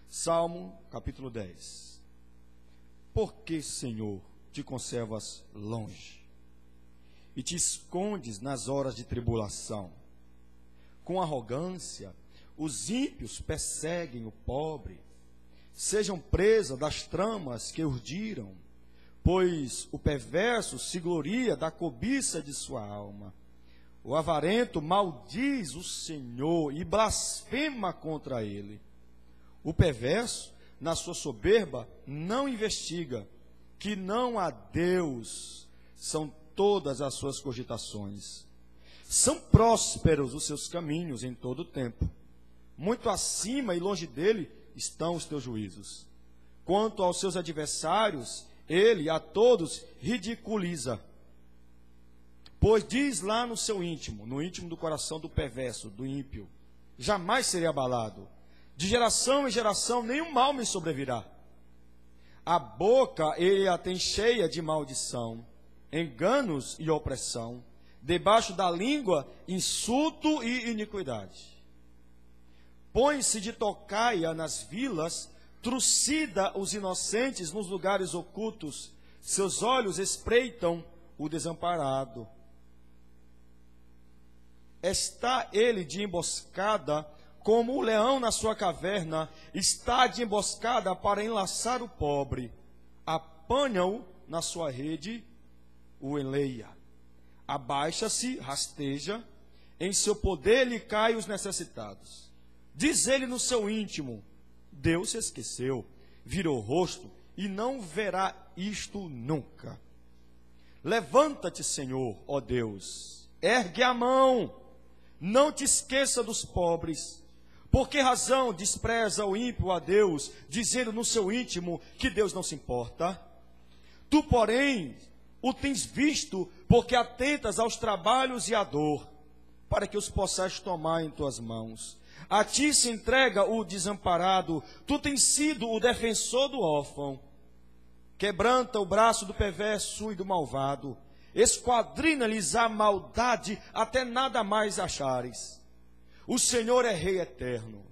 Salmo, capítulo 10. Por que, Senhor, te conservas longe e te escondes nas horas de tribulação? Com arrogância, os ímpios perseguem o pobre, sejam presa das tramas que urdiram, pois o perverso se gloria da cobiça de sua alma. O avarento maldiz o Senhor e blasfema contra ele. O perverso, na sua soberba, não investiga, que não há Deus, são todas as suas cogitações. São prósperos os seus caminhos em todo o tempo. Muito acima e longe dele estão os teus juízos. Quanto aos seus adversários, ele a todos ridiculiza. Pois diz lá no seu íntimo, no íntimo do coração do perverso, do ímpio: jamais serei abalado. De geração em geração nenhum mal me sobrevirá. A boca ele a tem cheia de maldição, enganos e opressão. Debaixo da língua, insulto e iniquidade. Põe-se de tocaia nas vilas, trucida os inocentes nos lugares ocultos. Seus olhos espreitam o desamparado. Está ele de emboscada, como o leão na sua caverna, está de emboscada para enlaçar o pobre. Apanha-o na sua rede, o enleia. Abaixa-se, rasteja, em seu poder lhe caem os necessitados. Diz ele no seu íntimo: Deus se esqueceu, virou o rosto e não verá isto nunca. Levanta-te, Senhor, ó Deus, ergue a mão, não te esqueça dos pobres. Por que razão despreza o ímpio a Deus, dizendo no seu íntimo que Deus não se importa? Tu, porém, o tens visto, porque atentas aos trabalhos e à dor, para que os possas tomar em tuas mãos. A ti se entrega o desamparado, tu tens sido o defensor do órfão. Quebranta o braço do perverso e do malvado, esquadrina-lhes a maldade até nada mais achares. O Senhor é Rei eterno,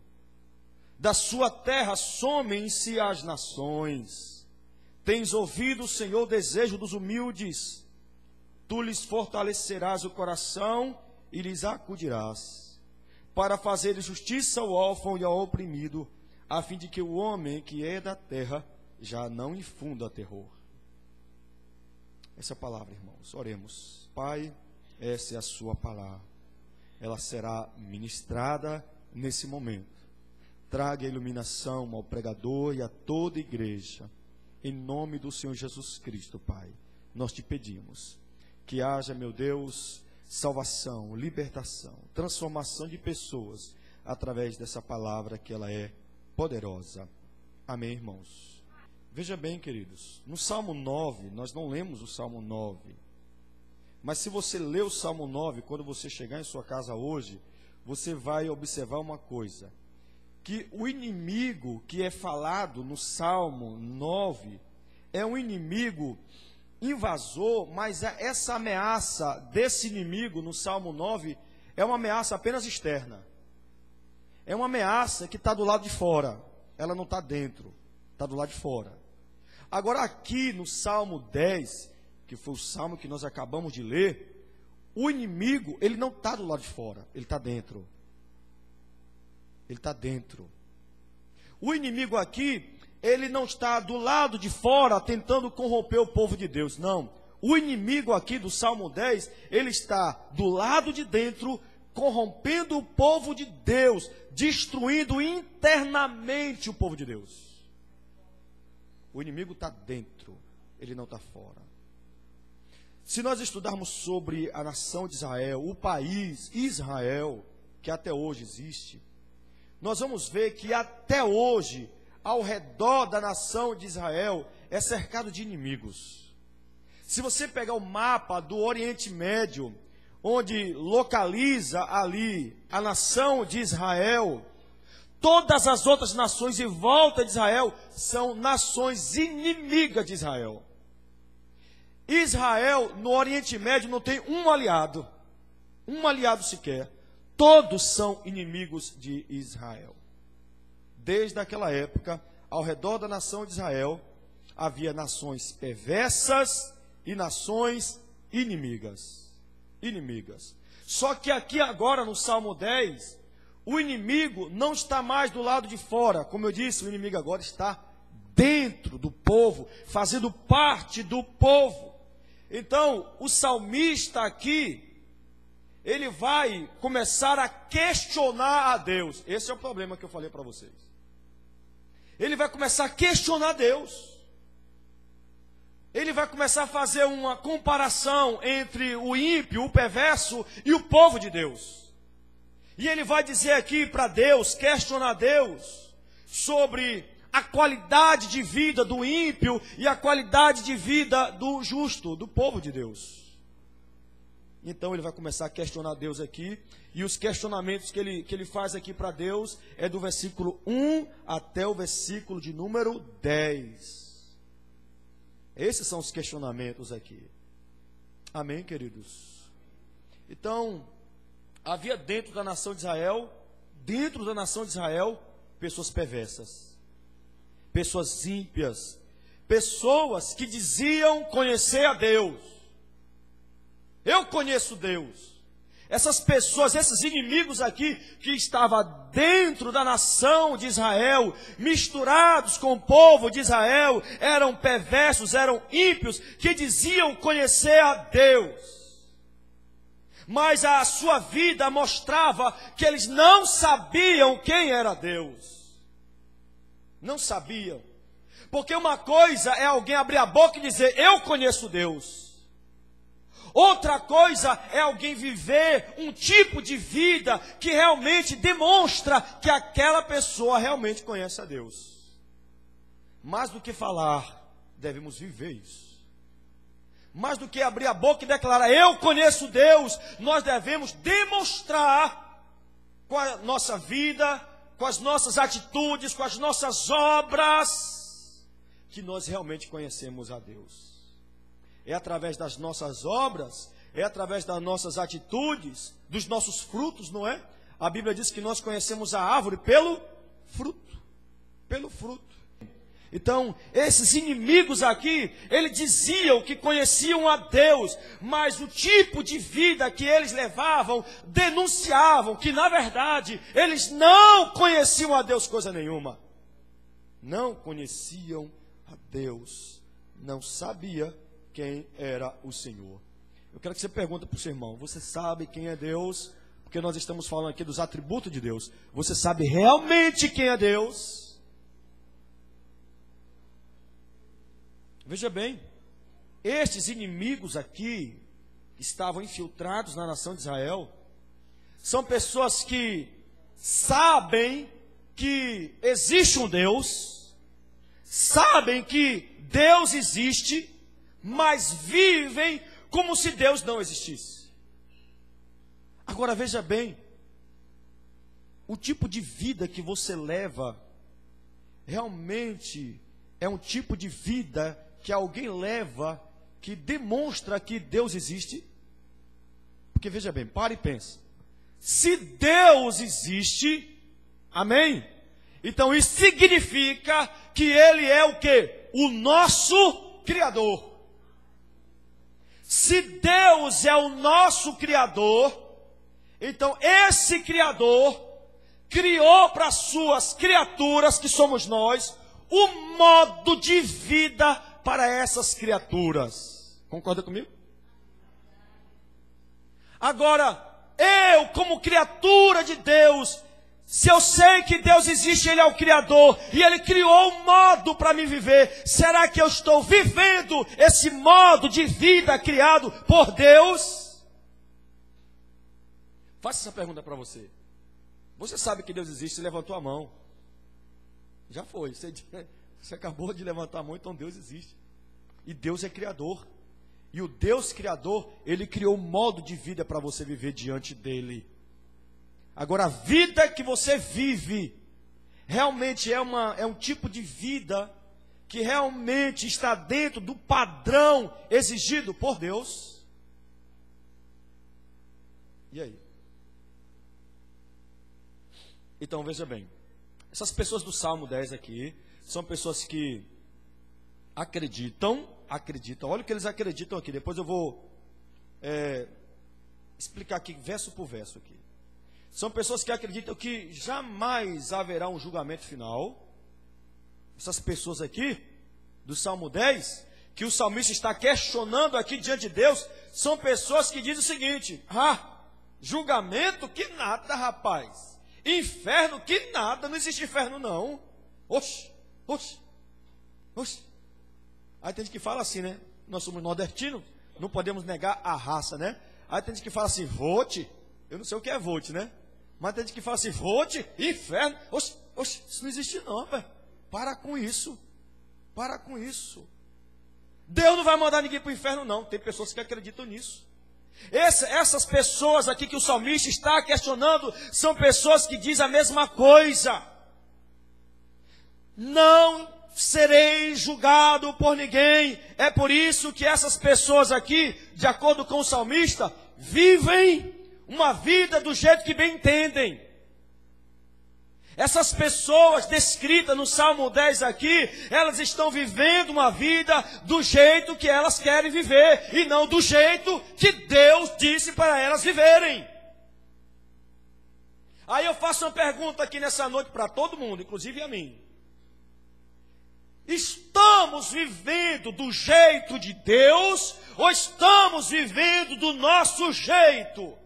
da sua terra somem-se as nações. Tens ouvido, Senhor, o desejo dos humildes, tu lhes fortalecerás o coração e lhes acudirás, para fazer justiça ao órfão e ao oprimido, a fim de que o homem que é da terra já não infunda terror. Essa palavra, irmãos, oremos. Pai, essa é a sua palavra. Ela será ministrada nesse momento. Traga iluminação ao pregador e a toda a igreja. Em nome do Senhor Jesus Cristo, Pai, nós te pedimos que haja, meu Deus, salvação, libertação, transformação de pessoas através dessa palavra que ela é poderosa. Amém, irmãos? Veja bem, queridos, no Salmo 9, nós não lemos o Salmo 9, mas se você ler o Salmo 9, quando você chegar em sua casa hoje, você vai observar uma coisa, que o inimigo que é falado no Salmo 9 é um inimigo invasor, mas essa ameaça desse inimigo no Salmo 9 é uma ameaça apenas externa. É uma ameaça que está do lado de fora, ela não está dentro, está do lado de fora. Agora aqui no Salmo 10, que foi o salmo que nós acabamos de ler, o inimigo, ele não está do lado de fora, ele está dentro. Ele está dentro. O inimigo aqui, ele não está do lado de fora tentando corromper o povo de Deus, não. O inimigo aqui do Salmo 10, ele está do lado de dentro, corrompendo o povo de Deus, destruindo internamente o povo de Deus. O inimigo está dentro, ele não está fora. Se nós estudarmos sobre a nação de Israel, o país Israel, que até hoje existe, nós vamos ver que até hoje, ao redor da nação de Israel, é cercado de inimigos. Se você pegar o mapa do Oriente Médio, onde localiza ali a nação de Israel, todas as outras nações em volta de Israel são nações inimigas de Israel. Israel, no Oriente Médio, não tem um aliado sequer. Todos são inimigos de Israel. desde aquela época, ao redor da nação de Israel, havia nações perversas e nações inimigas. Só que aqui agora no Salmo 10, o inimigo não está mais do lado de fora. Como eu disse, o inimigo agora está dentro do povo, fazendo parte do povo. Então, o salmista aqui, ele vai começar a questionar a Deus. Esse é o problema que eu falei para vocês. Ele vai começar a questionar Deus. Ele vai começar a fazer uma comparação entre o ímpio, o perverso e o povo de Deus. E ele vai dizer aqui para Deus, questionar Deus sobre a qualidade de vida do ímpio e a qualidade de vida do justo, do povo de Deus. Então ele vai começar a questionar Deus aqui, e os questionamentos que ele faz aqui para Deus é do versículo 1 até o versículo de número 10. Esses são os questionamentos aqui. Amém, queridos? Então, havia dentro da nação de Israel, pessoas perversas, pessoas ímpias, pessoas que diziam conhecer a Deus. Eu conheço Deus. Essas pessoas, esses inimigos aqui, que estavam dentro da nação de Israel, misturados com o povo de Israel, eram perversos, eram ímpios, que diziam conhecer a Deus. Mas a sua vida mostrava que eles não sabiam quem era Deus. Não sabiam. Porque uma coisa é alguém abrir a boca e dizer, eu conheço Deus. Outra coisa é alguém viver um tipo de vida que realmente demonstra que aquela pessoa realmente conhece a Deus. Mais do que falar, devemos viver isso. Mais do que abrir a boca e declarar, eu conheço Deus, nós devemos demonstrar com a nossa vida, com as nossas atitudes, com as nossas obras, que nós realmente conhecemos a Deus. É através das nossas obras, é através das nossas atitudes, dos nossos frutos, não é? A Bíblia diz que nós conhecemos a árvore pelo fruto. Pelo fruto. Então, esses inimigos aqui, eles diziam que conheciam a Deus, mas o tipo de vida que eles levavam, denunciavam que, na verdade, eles não conheciam a Deus coisa nenhuma. Não conheciam a Deus. Não sabia quem era o Senhor. Eu quero que você pergunte para o seu irmão, você sabe quem é Deus? Porque nós estamos falando aqui dos atributos de Deus. Você sabe realmente quem é Deus? Veja bem, estes inimigos aqui, que estavam infiltrados na nação de Israel, são pessoas que sabem que existe um Deus, sabem que Deus existe, mas vivem como se Deus não existisse. Agora veja bem, o tipo de vida que você leva realmente é um tipo de vida que alguém leva que demonstra que Deus existe? Porque veja bem, para e pensa. Se Deus existe, amém? Então isso significa que Ele é o quê? O nosso Criador. Se Deus é o nosso Criador, então esse Criador criou para as suas criaturas, que somos nós, um modo de vida para essas criaturas. Concorda comigo? Agora, eu como criatura de Deus, se eu sei que Deus existe, Ele é o Criador, e Ele criou um modo para me viver, será que eu estou vivendo esse modo de vida criado por Deus? Faça essa pergunta para você. Você sabe que Deus existe, você levantou a mão. Já foi, você acabou de levantar a mão, então Deus existe. E Deus é Criador. E o Deus Criador, Ele criou um modo de vida para você viver diante dEle. Agora, a vida que você vive, realmente é um tipo de vida que realmente está dentro do padrão exigido por Deus? E aí? Então, veja bem. Essas pessoas do Salmo 10 aqui são pessoas que acreditam, olha o que eles acreditam aqui, depois eu vou explicar aqui verso por verso aqui. São pessoas que acreditam que jamais haverá um julgamento final. Essas pessoas aqui, do Salmo 10, que o salmista está questionando aqui diante de Deus, são pessoas que dizem o seguinte: julgamento que nada, rapaz. Inferno que nada, não existe inferno não. Oxe. Aí tem gente que fala assim, né? Nós somos nordestinos, não podemos negar a raça, né? Aí tem gente que fala assim, vote. Eu não sei o que é vote, né? Mas tem gente que fala assim, vote, inferno. Oxe, isso não existe não, velho. Para com isso. Deus não vai mandar ninguém para o inferno não. Tem pessoas que acreditam nisso. Essas pessoas aqui que o salmista está questionando são pessoas que dizem a mesma coisa. Não serei julgado por ninguém. É por isso que essas pessoas aqui, de acordo com o salmista, vivem uma vida do jeito que bem entendem. Essas pessoas descritas no Salmo 10 aqui, elas estão vivendo uma vida do jeito que elas querem viver, e não do jeito que Deus disse para elas viverem. Aí eu faço uma pergunta aqui nessa noite para todo mundo, inclusive a mim. Estamos vivendo do jeito de Deus, ou estamos vivendo do nosso jeito?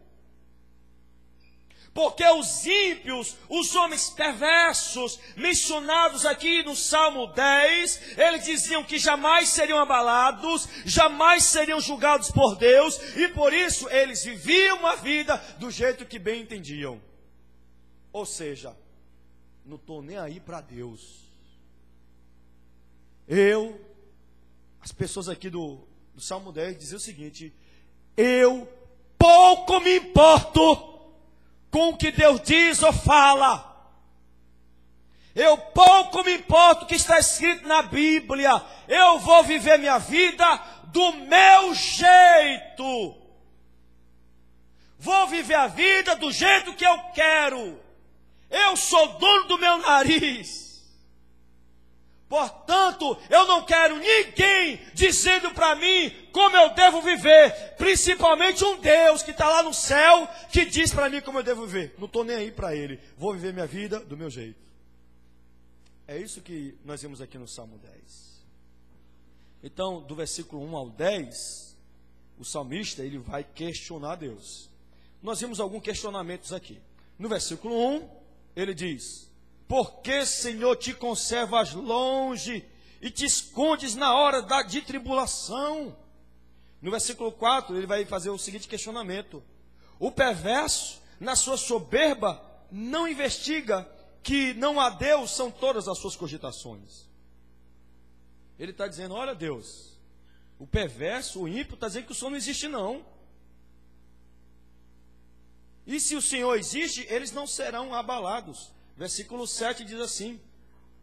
Porque os ímpios, os homens perversos, mencionados aqui no Salmo 10, eles diziam que jamais seriam abalados, jamais seriam julgados por Deus, e por isso eles viviam uma vida do jeito que bem entendiam. Ou seja, não estou nem aí para Deus. As pessoas aqui do Salmo 10 diziam o seguinte: eu pouco me importo com o que Deus diz ou fala. Eu pouco me importo o que está escrito na Bíblia. Eu vou viver minha vida do meu jeito. Vou viver a vida do jeito que eu quero. Eu sou dono do meu nariz. Portanto, eu não quero ninguém dizendo para mim como eu devo viver. Principalmente um Deus que está lá no céu, que diz para mim como eu devo viver. Não estou nem aí para Ele. Vou viver minha vida do meu jeito. É isso que nós vemos aqui no Salmo 10. Então, do versículo 1 ao 10, o salmista ele vai questionar Deus. Nós vimos alguns questionamentos aqui. No versículo 1, ele diz: por que, Senhor, te conservas longe e te escondes na hora de tribulação? No versículo 4, ele vai fazer o seguinte questionamento: o perverso, na sua soberba, não investiga que não há Deus, são todas as suas cogitações. Ele está dizendo: olha Deus, o perverso, o ímpio, está dizendo que o Senhor não existe não. E se o Senhor existe, eles não serão abalados. Versículo 7 diz assim: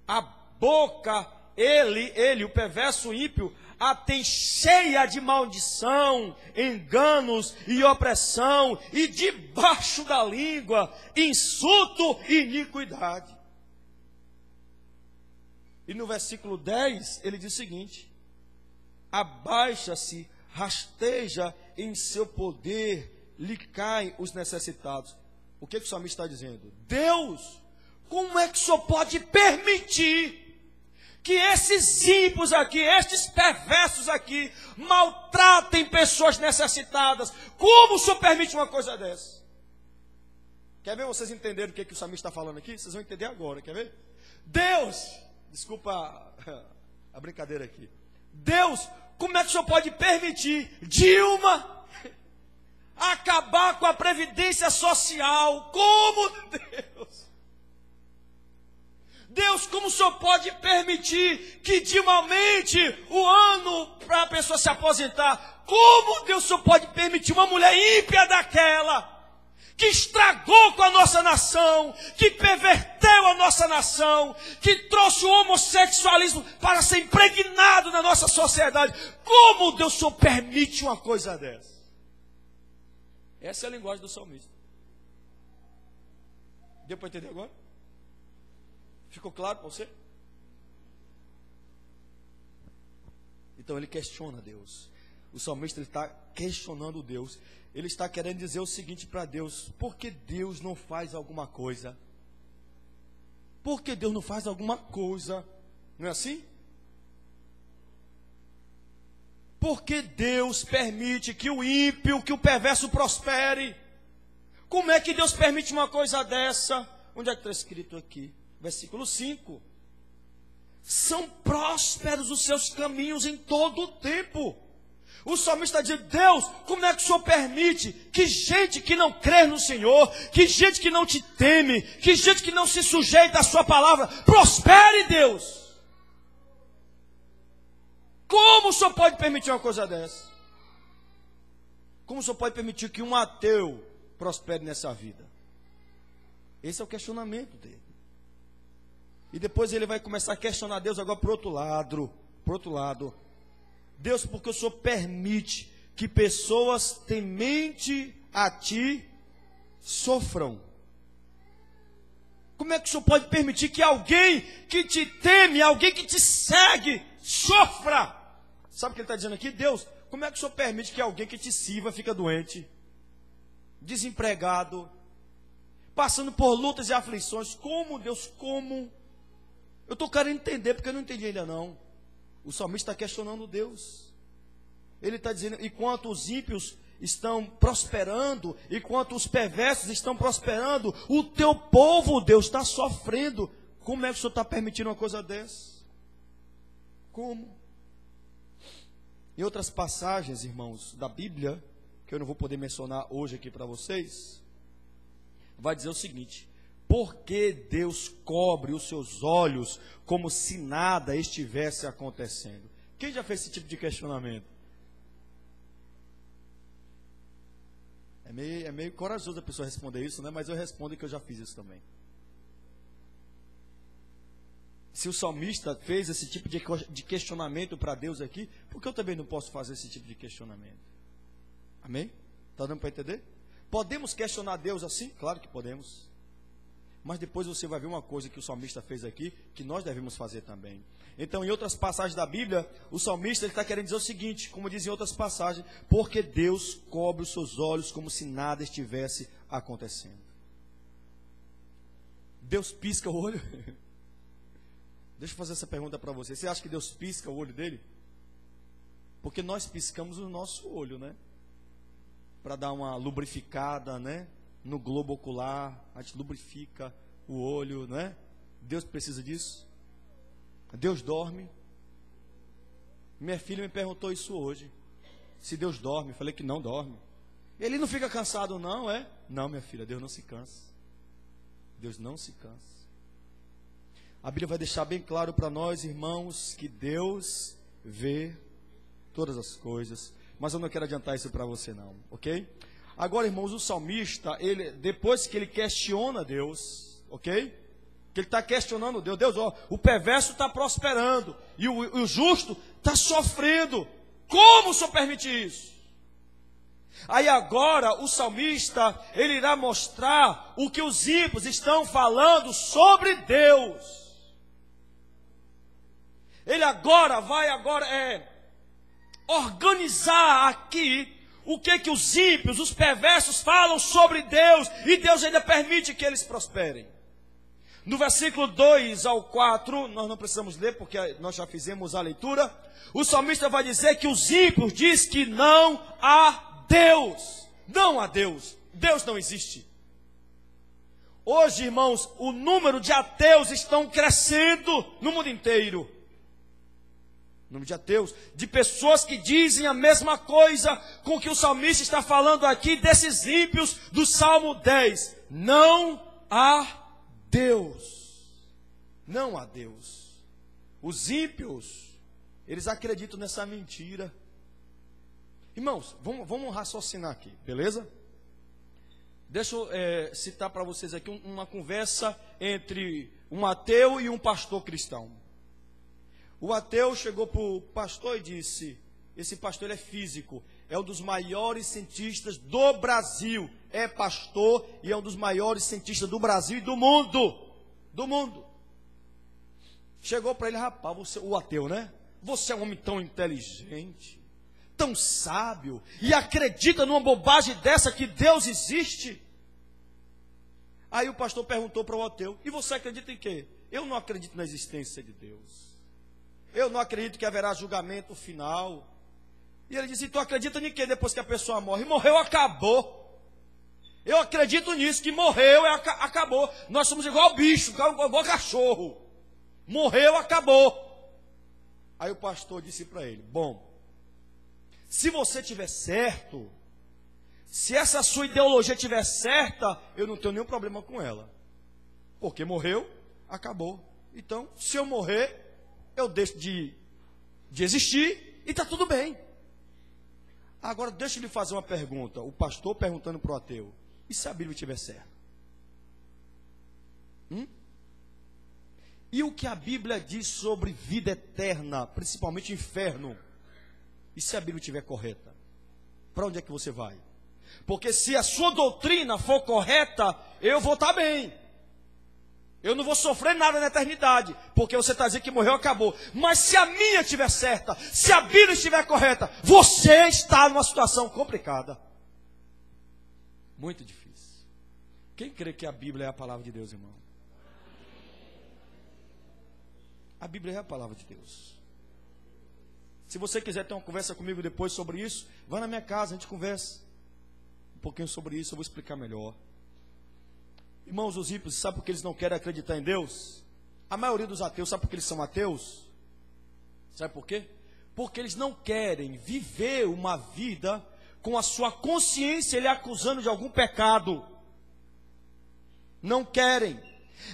a boca, ele, o perverso ímpio, a tem cheia de maldição, enganos e opressão, e debaixo da língua, insulto e iniquidade. E no versículo 10, ele diz o seguinte: abaixa-se, rasteja em seu poder, lhe caem os necessitados. O que o salmista está dizendo? Deus, como é que o Senhor pode permitir que esses ímpios aqui, estes perversos aqui, maltratem pessoas necessitadas? Como o Senhor permite uma coisa dessa? Quer ver vocês entenderem o que o salmista está falando aqui? Vocês vão entender agora, quer ver? Deus, desculpa a brincadeira aqui. Deus, como é que o Senhor pode permitir Dilma acabar com a previdência social? Como Deus? Deus, como o Senhor pode permitir que Dilma aumente o ano para a pessoa se aposentar? Como Deus, o Senhor pode permitir uma mulher ímpia daquela, que estragou com a nossa nação, que perverteu a nossa nação, que trouxe o homossexualismo para ser impregnado na nossa sociedade? Como Deus, o Senhor permite uma coisa dessa? Essa é a linguagem do salmista. Deu para entender agora? Ficou claro para você? Então ele questiona Deus. O salmista está questionando Deus. Ele está querendo dizer o seguinte para Deus: por que Deus não faz alguma coisa? Por que Deus não faz alguma coisa? Não é assim? Por que Deus permite que o ímpio, que o perverso prospere? Como é que Deus permite uma coisa dessa? Onde é que está escrito aqui? Versículo 5. São prósperos os seus caminhos em todo o tempo. O salmista está dizendo: Deus, como é que o Senhor permite que gente que não crê no Senhor, que gente que não te teme, que gente que não se sujeita à sua palavra, prospere, Deus? Como o Senhor pode permitir uma coisa dessa? Como o Senhor pode permitir que um ateu prospere nessa vida? Esse é o questionamento dele. E depois ele vai começar a questionar Deus agora por outro lado. Deus, porque o Senhor permite que pessoas temente a ti sofram? Como é que o Senhor pode permitir que alguém que te teme, alguém que te segue, sofra? Sabe o que ele está dizendo aqui? Deus, como é que o Senhor permite que alguém que te sirva fica doente, desempregado, passando por lutas e aflições? Como, Deus, como? Eu estou querendo entender, porque eu não entendi ainda não. O salmista está questionando Deus. Ele está dizendo: enquanto os ímpios estão prosperando, enquanto os perversos estão prosperando, o teu povo, Deus, está sofrendo. Como é que o Senhor está permitindo uma coisa dessa? Como? Em outras passagens, irmãos, da Bíblia, que eu não vou poder mencionar hoje aqui para vocês, vai dizer o seguinte: por que Deus cobre os seus olhos como se nada estivesse acontecendo? Quem já fez esse tipo de questionamento? É meio corajoso a pessoa responder isso, né? Mas eu respondo que eu já fiz isso também. Se o salmista fez esse tipo de questionamento para Deus aqui, por que eu também não posso fazer esse tipo de questionamento? Amém? Está dando para entender? Podemos questionar Deus assim? Claro que podemos. Mas depois você vai ver uma coisa que o salmista fez aqui, que nós devemos fazer também. Então, em outras passagens da Bíblia, o salmista está querendo dizer o seguinte, como diz em outras passagens: porque Deus cobre os seus olhos como se nada estivesse acontecendo. Deus pisca o olho? Deixa eu fazer essa pergunta para você. Você acha que Deus pisca o olho dele? Porque nós piscamos o nosso olho, né? Para dar uma lubrificada, né? No globo ocular, a gente lubrifica o olho, né? Deus precisa disso? Deus dorme? Minha filha me perguntou isso hoje. Se Deus dorme, eu falei que não dorme. Ele não fica cansado não, é? Não, minha filha, Deus não se cansa. Deus não se cansa. A Bíblia vai deixar bem claro para nós, irmãos, que Deus vê todas as coisas. Mas eu não quero adiantar isso para você não, ok? Agora, irmãos, o salmista, depois que ele questiona Deus, ok? Que ele está questionando Deus. Deus, ó, o perverso está prosperando e o justo está sofrendo. Como o Senhor permite isso? Aí agora o salmista, ele irá mostrar o que os ímpios estão falando sobre Deus. Ele agora vai organizar aqui o que os ímpios, os perversos falam sobre Deus, e Deus ainda permite que eles prosperem. No versículo 2 ao 4, nós não precisamos ler porque nós já fizemos a leitura. O salmista vai dizer que os ímpios diz que não há Deus. Não há Deus. Deus não existe. Hoje, irmãos, o número de ateus estão crescendo no mundo inteiro. O número de ateus, de pessoas que dizem a mesma coisa com que o salmista está falando aqui desses ímpios do Salmo 10. Não há Deus. Não há Deus. Os ímpios, eles acreditam nessa mentira. Irmãos, vamos raciocinar aqui, beleza? Deixa eu citar para vocês aqui uma conversa entre um ateu e um pastor cristão. O ateu chegou para o pastor e disse: esse pastor ele é físico, é um dos maiores cientistas do Brasil, é pastor e é um dos maiores cientistas do Brasil e do mundo. Chegou para ele: rapaz, você, o ateu, né? Você é um homem tão inteligente, tão sábio, e acredita numa bobagem dessa que Deus existe? Aí o pastor perguntou para o ateu: e você acredita em quê? Eu não acredito na existência de Deus. Eu não acredito que haverá julgamento final. E ele disse: tu acredita em quê depois que a pessoa morre? Morreu, acabou. Eu acredito nisso, que morreu, acabou. Nós somos igual bicho, igual cachorro. Morreu, acabou. Aí o pastor disse para ele: bom, se você tiver certo, se essa sua ideologia estiver certa, eu não tenho nenhum problema com ela. Porque morreu, acabou. Então, se eu morrer, eu deixo de existir e está tudo bem. Agora, deixa eu lhe fazer uma pergunta. O pastor perguntando para o ateu: e se a Bíblia estiver certa? E o que a Bíblia diz sobre vida eterna, principalmente inferno? E se a Bíblia estiver correta? Para onde é que você vai? Porque se a sua doutrina for correta, eu vou estar bem. Eu não vou sofrer nada na eternidade, porque você está dizendo que morreu, acabou. Mas se a minha estiver certa, se a Bíblia estiver correta, você está numa situação complicada. Muito difícil. Quem crê que a Bíblia é a palavra de Deus, irmão? A Bíblia é a palavra de Deus. Se você quiser ter uma conversa comigo depois sobre isso, vá na minha casa, a gente conversa um pouquinho sobre isso, eu vou explicar melhor. Irmãos, os ímpios, sabe por que eles não querem acreditar em Deus? A maioria dos ateus, sabe por que eles são ateus? Sabe por quê? Porque eles não querem viver uma vida com a sua consciência ele acusando de algum pecado. Não querem.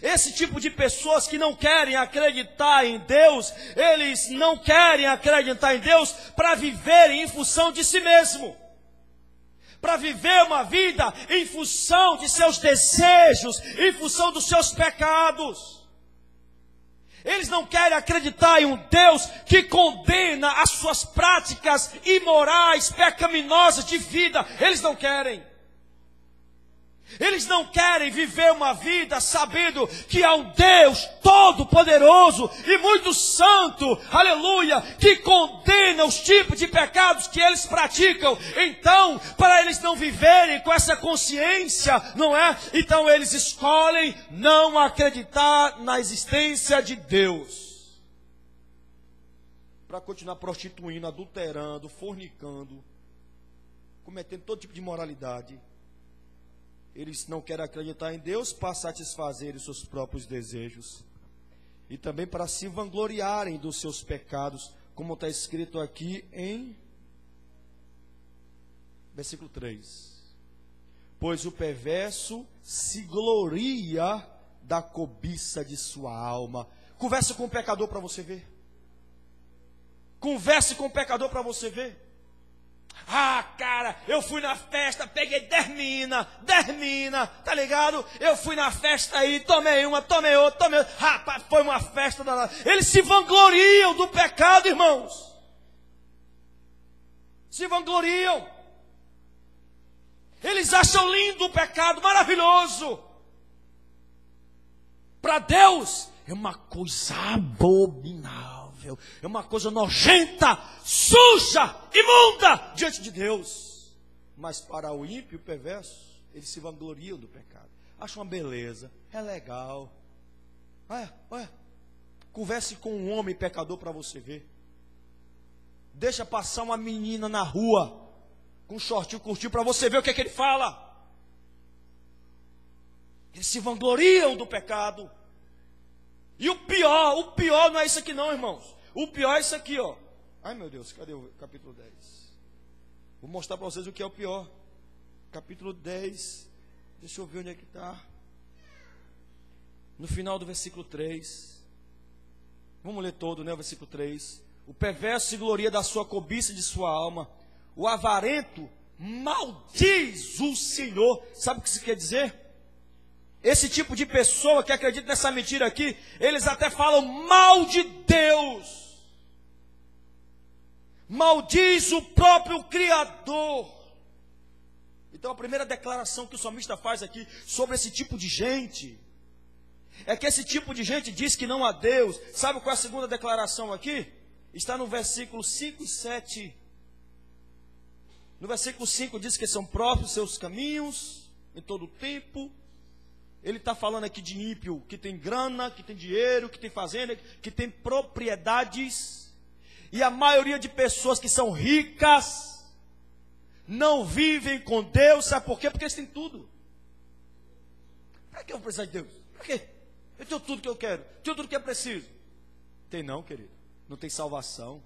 Esse tipo de pessoas que não querem acreditar em Deus, eles não querem acreditar em Deus para viverem em função de si mesmo. Para viver uma vida em função de seus desejos, em função dos seus pecados. Eles não querem acreditar em um Deus que condena as suas práticas imorais, pecaminosas de vida. Eles não querem. Eles não querem viver uma vida sabendo que há um Deus todo-poderoso e muito santo, aleluia, que condena os tipos de pecados que eles praticam. Então, para eles não viverem com essa consciência, não é? Então eles escolhem não acreditar na existência de Deus. Para continuar prostituindo, adulterando, fornicando, cometendo todo tipo de imoralidade. Eles não querem acreditar em Deus para satisfazer os seus próprios desejos. E também para se vangloriarem dos seus pecados, como está escrito aqui em versículo 3. Pois o perverso se gloria da cobiça de sua alma. Converse com o pecador para você ver. Converse com o pecador para você ver. Ah, cara, eu fui na festa, peguei 10 mina, tá ligado? Eu fui na festa aí, tomei uma, tomei outra, tomei outra. Rapaz, foi uma festa danada. Eles se vangloriam do pecado, irmãos. Se vangloriam. Eles acham lindo o pecado, maravilhoso. Para Deus é uma coisa abominável. É uma coisa nojenta, suja, imunda diante de Deus. Mas para o ímpio, o perverso, eles se vangloriam do pecado. Acham uma beleza, é legal. Olha, converse com um homem pecador para você ver. Deixa passar uma menina na rua com um shortinho curtinho para você ver o que é que ele fala. Eles se vangloriam do pecado. E o pior não é isso aqui não, irmãos. O pior é isso aqui, ó. Ai, meu Deus, cadê o capítulo 10? Vou mostrar para vocês o que é o pior. Capítulo 10, deixa eu ver onde é que está. No final do versículo 3. Vamos ler todo, né, o versículo 3. O perverso se gloria da sua cobiça de sua alma. O avarento maldiz o Senhor. Sabe o que isso quer dizer? Esse tipo de pessoa que acredita nessa mentira aqui, eles até falam mal de Deus. Maldiz o próprio Criador. Então a primeira declaração que o salmista faz aqui sobre esse tipo de gente É que esse tipo de gente diz que não há Deus. Sabe qual é a segunda declaração aqui? Está no versículo 5 e 7. No versículo 5 diz que são próprios seus caminhos em todo o tempo. Ele está falando aqui de ímpio que tem grana, que tem dinheiro, que tem fazenda, que tem propriedades. E a maioria de pessoas que são ricas não vivem com Deus. Sabe por quê? Porque eles têm tudo. Para que eu vou precisar de Deus? Para quê? Eu tenho tudo que eu quero, tenho tudo que eu preciso. Tem não, querido. Não tem salvação.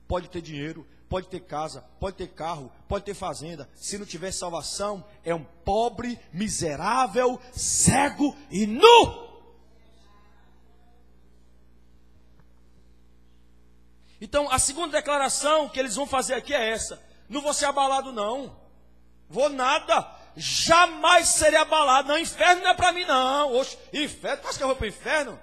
Pode ter dinheiro, pode ter casa, pode ter carro, pode ter fazenda. Se não tiver salvação, é um pobre, miserável, cego e nu. Então, a segunda declaração que eles vão fazer aqui é essa: não vou ser abalado não. Vou nada. Jamais serei abalado. Não, inferno não é para mim não. Oxe, inferno, tu acha que eu vou para o inferno?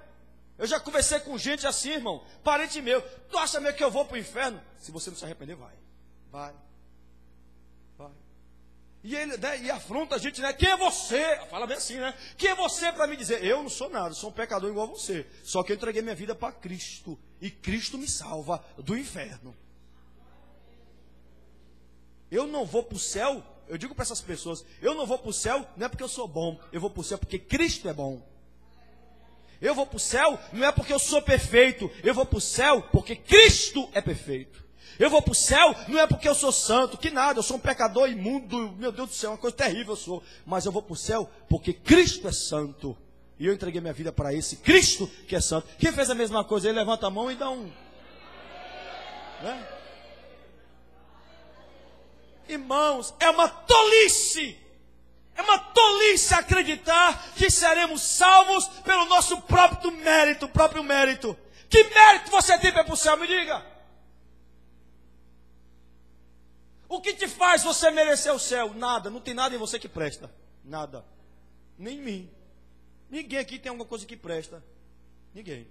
Eu já conversei com gente assim, irmão, parente meu. Tu acha mesmo que eu vou para o inferno? Se você não se arrepender, vai. Vai. E ele, né, e afronta a gente, né? Quem é você? Fala bem assim, né? Quem é você para me dizer? Eu não sou nada, eu sou um pecador igual a você. Só que eu entreguei minha vida para Cristo. E Cristo me salva do inferno. Eu não vou para o céu. Eu digo para essas pessoas, eu não vou para o céu não é porque eu sou bom, eu vou para o céu porque Cristo é bom. Eu vou para o céu não é porque eu sou perfeito, eu vou para o céu porque Cristo é perfeito. Eu vou para o céu não é porque eu sou santo, que nada, eu sou um pecador imundo, meu Deus do céu, uma coisa terrível eu sou. Mas eu vou para o céu porque Cristo é santo. E eu entreguei minha vida para esse Cristo que é santo. Quem fez a mesma coisa? Ele levanta a mão e dá um... né? Irmãos, é uma tolice acreditar que seremos salvos pelo nosso próprio mérito. Que mérito você tem para ir para o céu? Me diga. O que te faz você merecer o céu? Nada, não tem nada em você que presta. Nada. Nem em mim. Ninguém aqui tem alguma coisa que presta. Ninguém.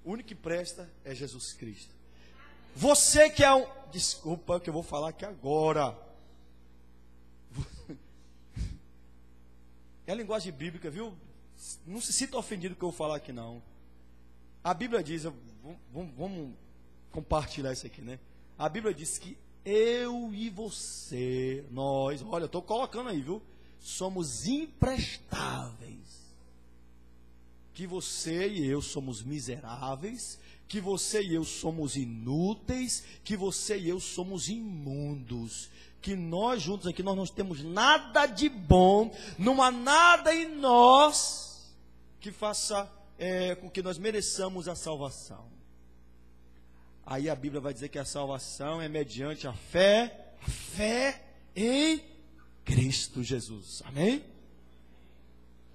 O único que presta é Jesus Cristo. Você que é um... Desculpa que eu vou falar aqui agora. É a linguagem bíblica, viu? Não se sinta ofendido que eu vou falar aqui, não. A Bíblia diz... Vamos compartilhar isso aqui, né? A Bíblia diz que eu e você, nós... Olha, eu estou colocando aí, viu? Somos imprestáveis. Que você e eu somos miseráveis, que você e eu somos inúteis, que você e eu somos imundos, que nós juntos aqui, nós não temos nada de bom, não há nada em nós que faça com que nós mereçamos a salvação. Aí a Bíblia vai dizer que a salvação é mediante a fé em Cristo Jesus. Amém?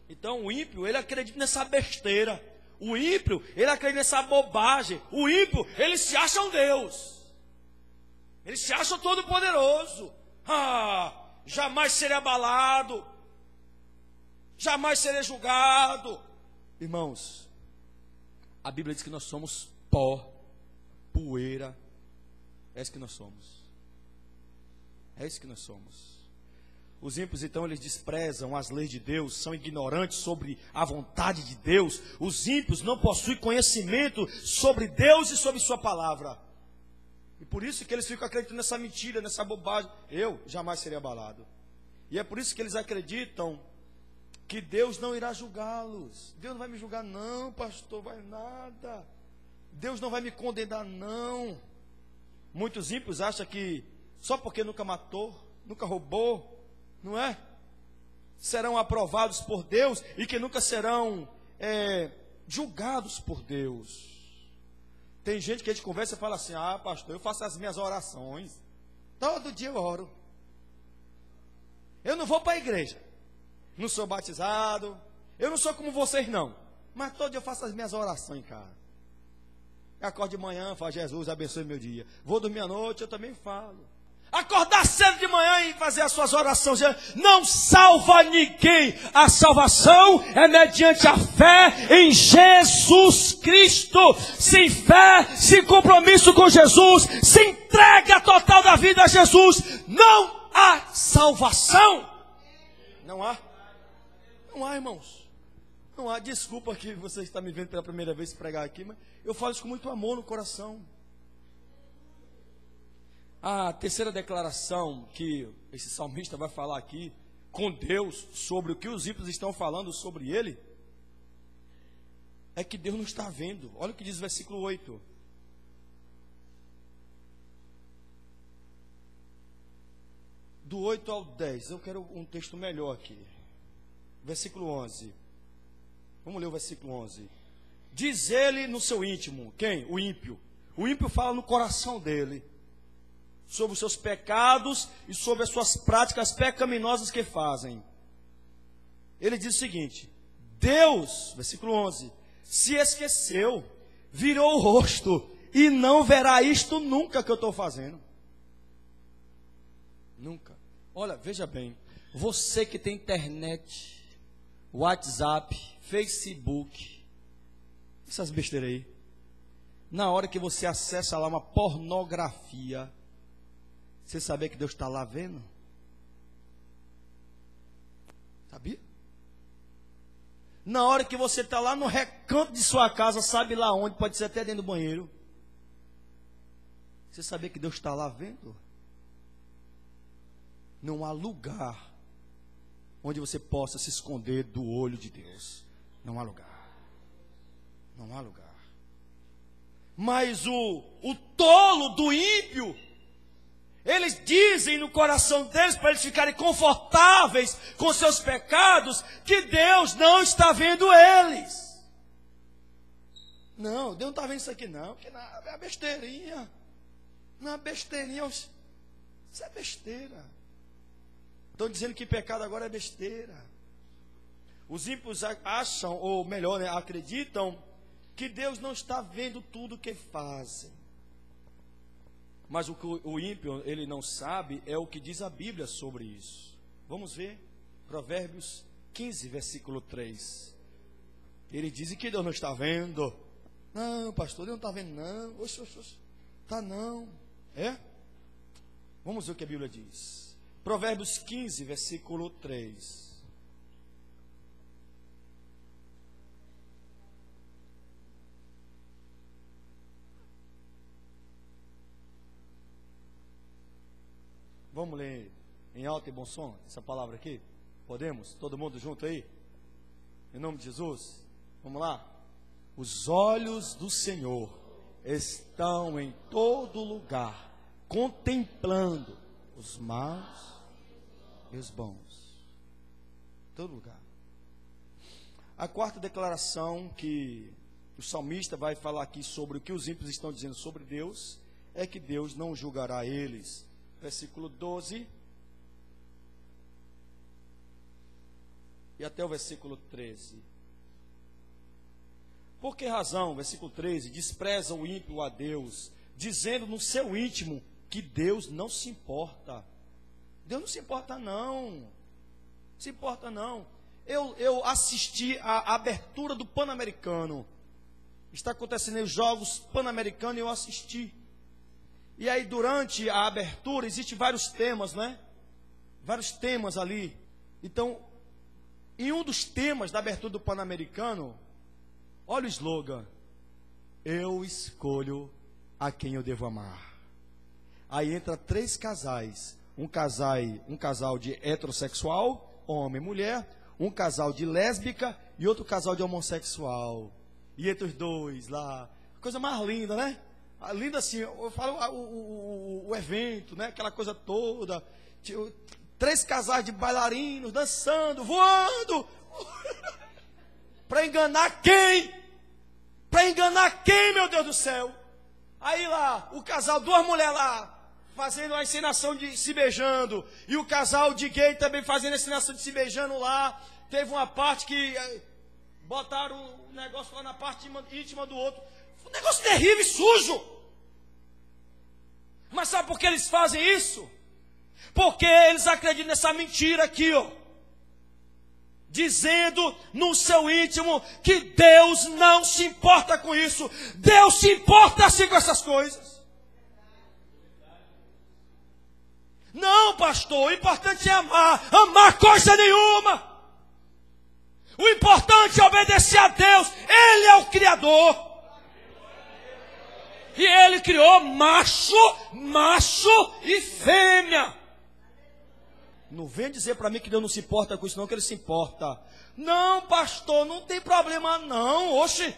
Então o ímpio, ele acredita nessa besteira. O ímpio, ele acredita nessa bobagem. O ímpio, ele se acha um Deus. Ele se acha todo poderoso. Jamais serei abalado. Jamais serei julgado. Irmãos, a Bíblia diz que nós somos pó, poeira. É isso que nós somos. É isso que nós somos. Os ímpios, então, eles desprezam as leis de Deus, são ignorantes sobre a vontade de Deus. Os ímpios não possuem conhecimento sobre Deus e sobre sua palavra. E por isso que eles ficam acreditando nessa mentira, nessa bobagem. Eu jamais serei abalado. E é por isso que eles acreditam que Deus não irá julgá-los. Deus não vai me julgar não, pastor, vai nada. Deus não vai me condenar não. Muitos ímpios acham que só porque nunca matou, nunca roubou, não é? Serão aprovados por Deus e que nunca serão julgados por Deus. Tem gente que a gente conversa e fala assim: pastor, eu faço as minhas orações, todo dia eu oro, eu não vou para a igreja, não sou batizado, eu não sou como vocês não, mas todo dia eu faço as minhas orações, cara. Eu acordo de manhã, falo: Jesus abençoe meu dia. Vou dormir à noite, eu também falo. Acordar cedo de manhã e fazer as suas orações não salva ninguém. A salvação é mediante a fé em Jesus Cristo. Sem fé, sem compromisso com Jesus, sem entrega total da vida a Jesus, não há salvação. Não há. Não há, irmãos. Não há desculpa que você está me vendo pela primeira vez pregar aqui, mas eu falo isso com muito amor no coração. A terceira declaração que esse salmista vai falar aqui com Deus sobre o que os ímpios estão falando sobre ele é que Deus não está vendo. Olha o que diz o versículo 8. Do 8 ao 10, eu quero um texto melhor aqui. Versículo 11. Vamos ler o versículo 11. Diz ele no seu íntimo, quem? O ímpio. O ímpio fala no coração dele sobre os seus pecados e sobre as suas práticas pecaminosas que fazem. Ele diz o seguinte: Deus, versículo 11, se esqueceu, virou o rosto e não verá isto nunca que eu estou fazendo. Nunca. Olha, veja bem, você que tem internet, WhatsApp, Facebook, essas besteiras aí, na hora que você acessa lá uma pornografia, você sabia que Deus está lá vendo? Sabia? Na hora que você está lá no recanto de sua casa, sabe lá onde, pode ser até dentro do banheiro, você sabia que Deus está lá vendo? Não há lugar onde você possa se esconder do olho de Deus. Não há lugar. Não há lugar. Mas o tolo do ímpio, eles dizem no coração deles, para eles ficarem confortáveis com seus pecados, que Deus não está vendo eles. Não, Deus não está vendo isso aqui não, porque é uma besteirinha. Não é uma besteirinha, isso é besteira. Estão dizendo que pecado agora é besteira. Os ímpios acham, ou melhor, né, acreditam que Deus não está vendo tudo o que fazem. Mas o que o ímpio ele não sabe é o que diz a Bíblia sobre isso. Vamos ver Provérbios 15, versículo 3. Ele diz que Deus não está vendo. Não, pastor, Deus não está vendo não. Oxe, está não. É? Vamos ver o que a Bíblia diz. Provérbios 15, versículo 3. Vamos ler em alto e bom som essa palavra aqui? Podemos? Todo mundo junto aí? Em nome de Jesus? Vamos lá? Os olhos do Senhor estão em todo lugar, contemplando os maus e os bons. Todo lugar. A quarta declaração que o salmista vai falar aqui sobre o que os ímpios estão dizendo sobre Deus é que Deus não julgará eles. Versículo 12 e até o versículo 13. Por que razão, versículo 13, despreza o ímpio a Deus, dizendo no seu íntimo que Deus não se importa. Deus não se importa não. Se importa não. Eu assisti a abertura do Pan-Americano. Está acontecendo os Jogos Pan-Americanos e eu assisti. E aí durante a abertura existem vários temas, né? Vários temas ali. Então, em um dos temas da abertura do Pan-Americano, olha o slogan: eu escolho a quem eu devo amar. Aí entra 3 casais, um casal de heterossexual, homem e mulher, um casal de lésbica e outro casal de homossexual. E entre os dois lá, coisa mais linda, né? Linda assim, eu falo o evento, né? Aquela coisa toda. 3 casais de bailarinos dançando, voando. Para enganar quem? Para enganar quem, meu Deus do céu? Aí lá, o casal, 2 mulheres lá, fazendo a encenação de se beijando. E o casal de gay também fazendo a encenação de se beijando lá. Teve uma parte que botaram o negócio lá na parte íntima do outro. Um negócio terrível e sujo. Mas sabe por que eles fazem isso? Porque eles acreditam nessa mentira aqui, ó. Dizendo no seu íntimo que Deus não se importa com isso. Deus se importa sim com essas coisas. Não, pastor, o importante é amar. Amar coisa nenhuma. O importante é obedecer a Deus. Ele é o Criador. E Ele criou macho e fêmea. Não vem dizer para mim que Deus não se importa com isso não, que Ele se importa. Não, pastor, não tem problema não. Oxe.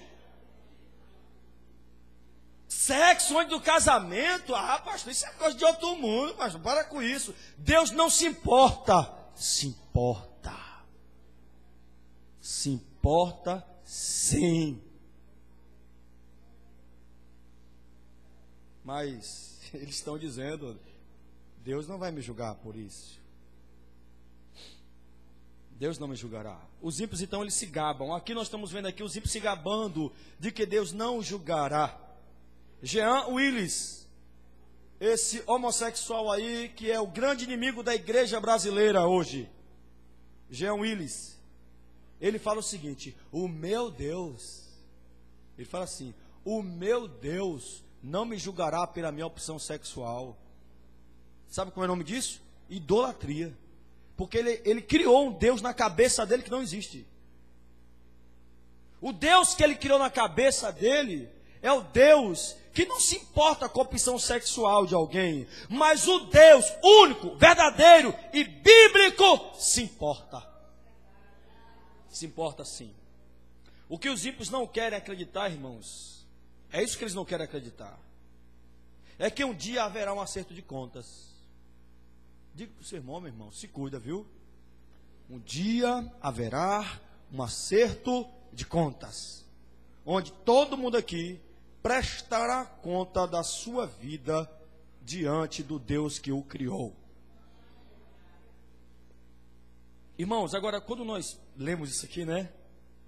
Sexo antes do casamento. Ah, pastor, isso é coisa de outro mundo. Pastor, para com isso. Deus não se importa. Se importa. Se importa sim. Mas eles estão dizendo, Deus não vai me julgar por isso. Deus não me julgará. Os ímpios então eles se gabam. Aqui nós estamos vendo aqui os ímpios se gabando de que Deus não julgará. Jean Willis, esse homossexual aí que é o grande inimigo da igreja brasileira hoje. Jean Willis, ele fala o seguinte: o meu Deus, ele fala assim, o meu Deus não me julgará pela minha opção sexual. Sabe como é o nome disso? Idolatria. Porque ele criou um Deus na cabeça dele que não existe. O Deus que ele criou na cabeça dele é o Deus que não se importa com a opção sexual de alguém, mas o Deus único, verdadeiro e bíblico se importa. Se importa sim. O que os ímpios não querem acreditar, irmãos, é isso que eles não querem acreditar. É que um dia haverá um acerto de contas. Diga para o seu irmão, meu irmão, se cuida, viu? Um dia haverá um acerto de contas, onde todo mundo aqui prestará conta da sua vida diante do Deus que o criou. Irmãos, agora quando nós lemos isso aqui, né?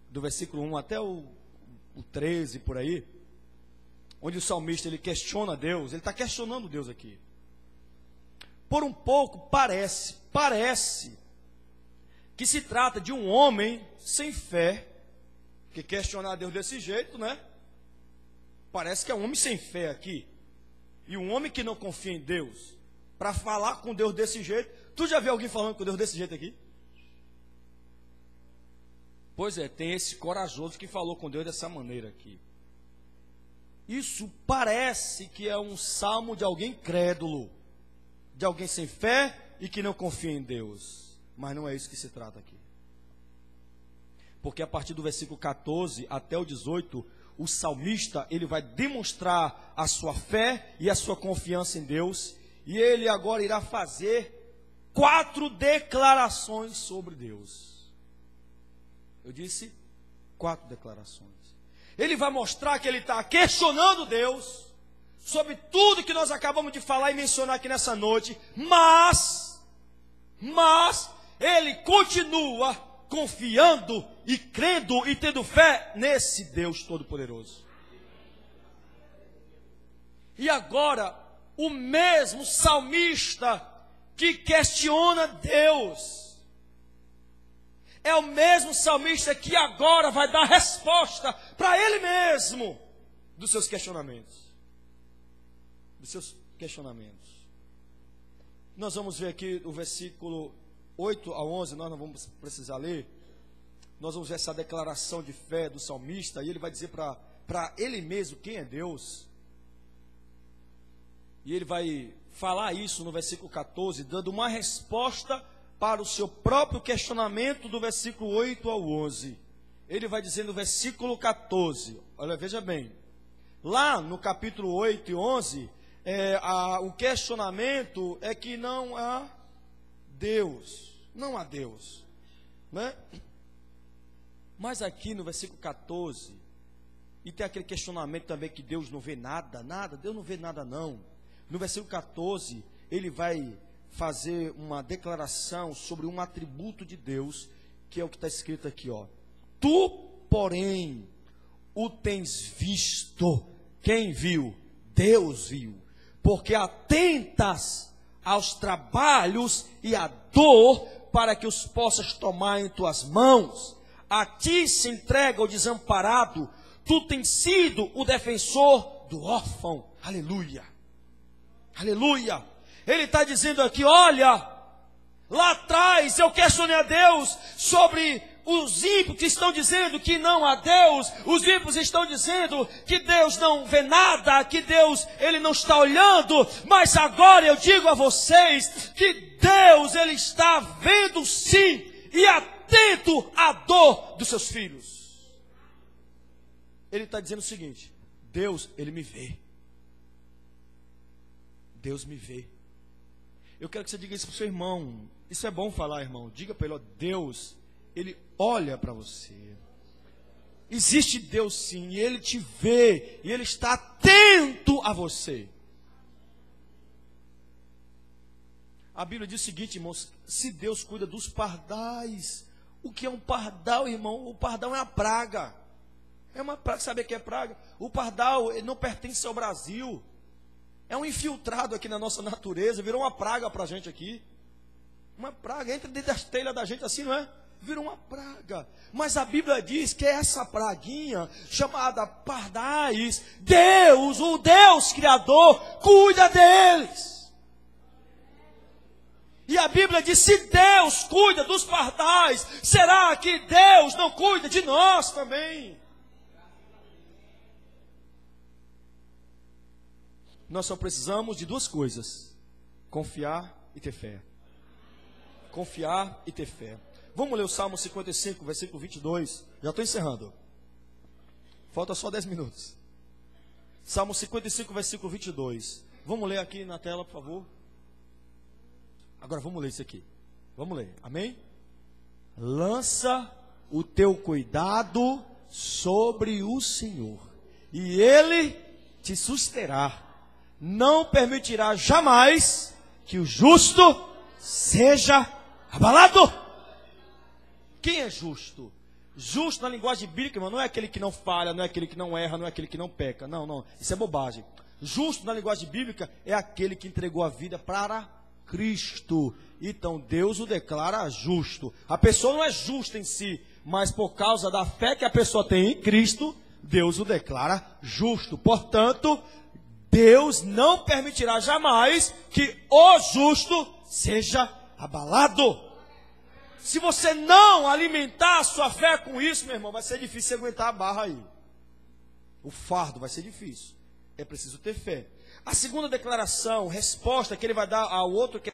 Do versículo 1 até o 13 por aí, onde o salmista ele questiona Deus, ele está questionando Deus aqui. Por um pouco parece que se trata de um homem sem fé, que questionar Deus desse jeito, né? Parece que é um homem sem fé aqui. E um homem que não confia em Deus, para falar com Deus desse jeito. Tu já viu alguém falando com Deus desse jeito aqui? Pois é, tem esse corajoso que falou com Deus dessa maneira aqui. Isso parece que é um salmo de alguém crédulo, de alguém sem fé e que não confia em Deus. Mas não é isso que se trata aqui. Porque a partir do versículo 14 até o 18, o salmista ele vai demonstrar a sua fé e a sua confiança em Deus. E ele agora irá fazer 4 declarações sobre Deus. Eu disse 4 declarações. Ele vai mostrar que ele está questionando Deus sobre tudo que nós acabamos de falar e mencionar aqui nessa noite, mas ele continua confiando e crendo e tendo fé nesse Deus Todo-Poderoso. E agora, o mesmo salmista que questiona Deus, é o mesmo salmista que agora vai dar resposta para ele mesmo dos seus questionamentos. Nós vamos ver aqui o versículo 8 a 11, nós não vamos precisar ler. Nós vamos ver essa declaração de fé do salmista, e ele vai dizer para ele mesmo quem é Deus. E ele vai falar isso no versículo 14, dando uma resposta para o seu próprio questionamento do versículo 8 ao 11. Ele vai dizer no versículo 14, olha, veja bem, lá no capítulo 8 e 11, o questionamento é que não há Deus, né? Mas aqui no versículo 14, e tem aquele questionamento também que Deus não vê nada, Deus não vê nada não. No versículo 14, ele vai fazer uma declaração sobre um atributo de Deus, que é o que está escrito aqui, ó. Tu, porém, o tens visto. Quem viu? Deus viu. Porque atentas aos trabalhos e à dor, para que os possas tomar em tuas mãos. A ti se entrega o desamparado. Tu tens sido o defensor do órfão. Aleluia. Aleluia. Ele está dizendo aqui, olha, lá atrás eu questionei a Deus sobre os ímpios estão dizendo que não há Deus, os ímpios estão dizendo que Deus não vê nada, que Deus, Ele não está olhando, mas agora eu digo a vocês que Deus, Ele está vendo sim, e atento à dor dos seus filhos. Ele está dizendo o seguinte: Deus, Ele me vê. Deus me vê. Eu quero que você diga isso para o seu irmão. Isso é bom falar, irmão. Diga para ele: ó, Deus, Ele olha para você. Existe Deus sim, e Ele te vê, e Ele está atento a você. A Bíblia diz o seguinte, irmãos: se Deus cuida dos pardais, o que é um pardal, irmão? O pardal é uma praga. É uma praga. Sabe o que é praga? O pardal, ele não pertence ao Brasil. É um infiltrado aqui na nossa natureza, virou uma praga para a gente aqui. Uma praga, entra dentro das telhas da gente assim, não é? Virou uma praga. Mas a Bíblia diz que essa praguinha, chamada pardais, Deus, o Deus Criador, cuida deles. E a Bíblia diz: se Deus cuida dos pardais, será que Deus não cuida de nós também? Nós só precisamos de duas coisas: confiar e ter fé. Confiar e ter fé. Vamos ler o Salmo 55, versículo 22. Já estou encerrando. Falta só 10 minutos. Salmo 55, versículo 22. Vamos ler aqui na tela, por favor. Agora vamos ler isso aqui. Vamos ler, amém? Lança o teu cuidado sobre o Senhor, e Ele te susterá. Não permitirá jamais que o justo seja abalado. Quem é justo? Justo na linguagem bíblica, irmão, não é aquele que não falha, não é aquele que não erra, não é aquele que não peca. Não, não, isso é bobagem. Justo na linguagem bíblica é aquele que entregou a vida para Cristo. Então Deus o declara justo. A pessoa não é justa em si, mas por causa da fé que a pessoa tem em Cristo, Deus o declara justo. Portanto, Deus não permitirá jamais que o justo seja abalado. Se você não alimentar a sua fé com isso, meu irmão, vai ser difícil aguentar a barra aí. O fardo vai ser difícil. É preciso ter fé. A segunda declaração, resposta que ele vai dar ao outro que